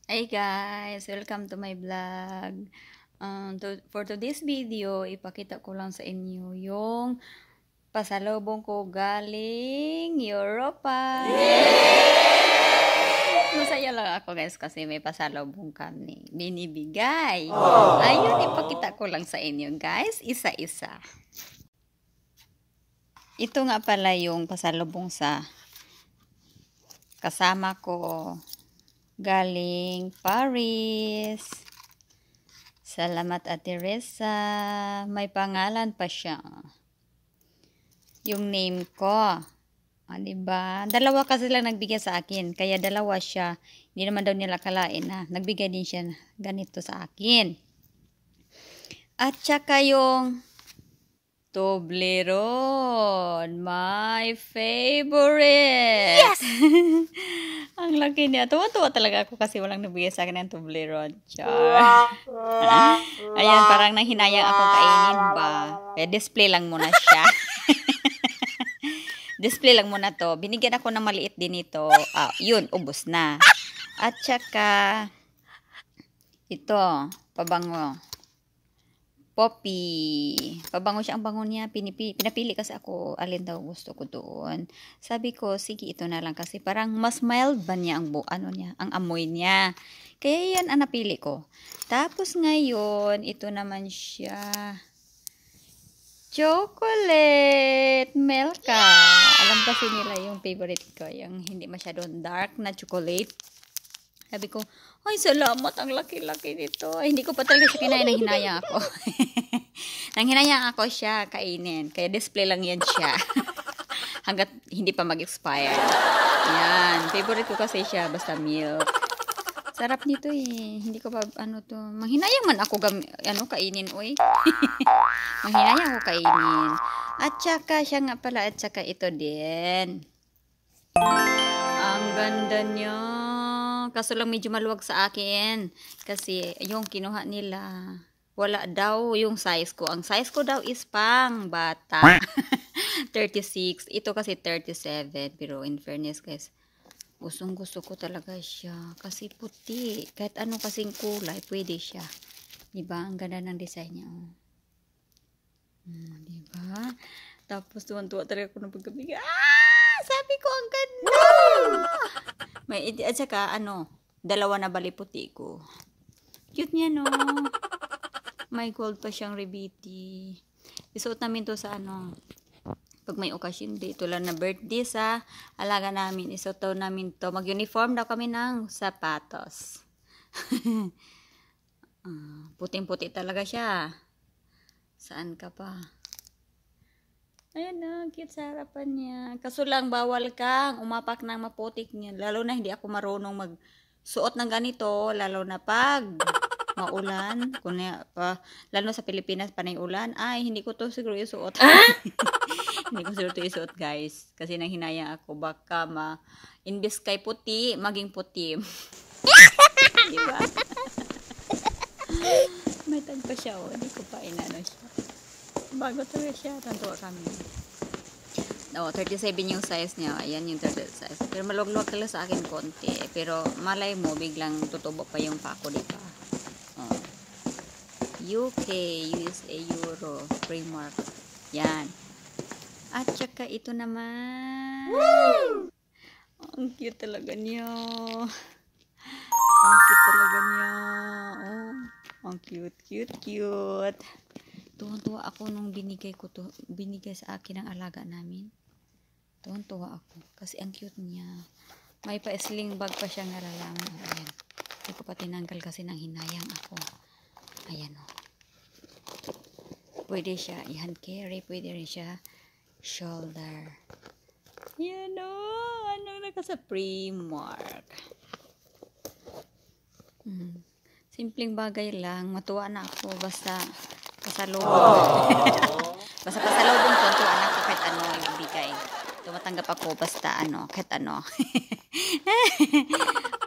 Hey guys! Welcome to my vlog. For today's video, ipakita ko lang sa inyo yung pasalubong ko galing Europa. Masaya lang ako guys kasi may pasalubong kami binibigay. Ayun, ipakita ko lang sa inyo guys, isa-isa. Ito nga pala yung pasalubong sa kasama ko. Galing Paris. Salamat Ate Reza. May pangalan pa siya. Yung name ko. Diba? Dalawa kasi lang nagbigay sa akin. Kaya dalawa siya. Hindi naman daw nila kalain na. Nagbigay din siya ganito sa akin. At saka yung Toblerone. My favorite. Yes! Ang laki niya. Tuwa-tuwa talaga ako kasi walang nagbigay sa akin ng Toblerone. Char. Ayan, parang nanghinayang ako kainin ba. Kaya display lang muna siya. Display lang muna to. Binigyan ako ng maliit din ito. Yun, ubos na. At saka, ito, pabango. Poppy. Pabango siya ang bango niya. Pinapili kasi ako alin daw gusto ko doon. Sabi ko, sige ito na lang kasi parang mas mild ba niya ang ang amoy niya. Kaya yan ang napili ko. Tapos ngayon, ito naman siya. Chocolate Milka. Alam kasi nila yung favorite ko. Yung hindi masyadong dark na chocolate. Sabi ko, ay salamat, ang laki-laki nito. Ay, hindi ko pa talaga siya kinain, nanghinayang ako. Nanghinayang ako siya kainin. Kaya display lang yan siya. Hanggat hindi pa mag-expire. Yan, favorite ko kasi siya, basta milk. Sarap nito eh. Hindi ko pa, manghinayang man ako kainin, oy. Manghinayang ako kainin. At saka, siya nga pala, at saka ito din. Ang ganda niya. Kaso lang medyo maluwag sa akin. Kasi yung kinuha nila, wala daw yung size ko. Ang size ko daw is pang bata. 36. Ito kasi 37. Pero in fairness guys, gustong gusto ko talaga siya. Kasi puti. Kahit ano kasing kulay, pwede siya. Diba? Ang ganda ng design niya. Oh. Diba? Tapos tuwan-tuwa talaga ako ng pagkabigay. Sabi ko, ang ganda! At saka, dalawa na bali puti ko. Cute niya, no? May gold pa siyang rebiti. Isuot namin to sa, pag may occasion day. Ito lang na birthday sa alaga namin. Isuot namin to. Mag-uniform daw kami ng sapatos. Puting-puti talaga siya. Saan ka pa? Ayan na, cute sa harapan niya. Kaso lang, bawal kang umapak ng maputik niya. Lalo na hindi ako marunong magsuot ng ganito. Lalo na pag maulan. Lalo sa Pilipinas, panay ulan. Ay, hindi ko to siguro isuot. Hindi ko siguro to isuot, guys. Kasi nanghinayang ako. Baka imbis kay puti, maging puti. Diba? May tag pa siya, oh. Hindi ko pa inano siya. Bago talaga siya. Tantuwa kami. 37 yung size niya. Ayan yung 37 size. Pero maluwag-luwag talaga sa akin konti. Pero malay mo, biglang tutubo pa yung pako dito. UK, USA, Euro, Primark. Yan. At saka ito naman. Woo! Ang cute talaga niya. Ang cute talaga niya. Oh, ang cute, cute, cute. Tuwan-tuwa ako nung binigay sa akin ang alaga namin. Tuwan-tuwa ako kasi ang cute niya. May pa-sling bag pa siya nga lang. Ayan. Hindi ko pa tinanggal kasi nang hinayang ako. Ayan o. Pwede siya i-hand carry. Pwede rin siya shoulder. Ayan o. Naka sa Primark. Simpleng bagay lang. Matuwa na ako basta pasalubong. Basta pasalubong ko, anak ko kahit yung bigay. Tumatanggap ako basta kahit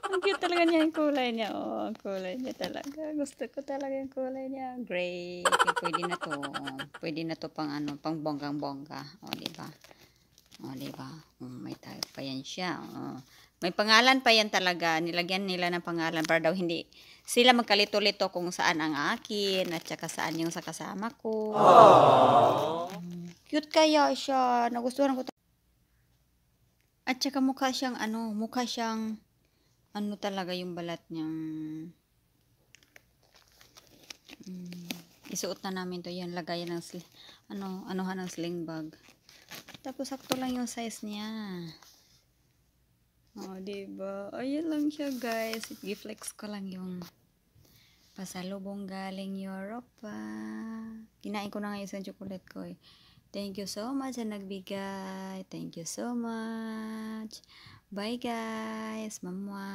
Ang cute talaga niya yung kulay niya. Oh, ang kulay niya talaga. Gusto ko talaga yung kulay niya. Gray. Okay, pwede na to. Pwede na to pang pang bonggang-bongga. O, diba? O, diba? May tag pa yan siya. May pangalan pa yan talaga. Nilagyan nila ng pangalan para daw hindi sila magkalito-lito kung saan ang akin at saka saan yung sa kasama ko. Cute kaya siya. Nagustuhan ko. At saka mukha siyang ano talaga yung balat niyang isuot na namin to. Yan, lagayan ng anuhan ng sling bag. Tapos sakto lang yung size niya. Oh, diba? Ayun lang siya, guys. I-flex ko lang yung pasalubong galing Europe. Kinain ko na nga isang chocolate ko eh. Thank you so much sa nagbigay. Thank you so much. Bye, guys. Mamwa.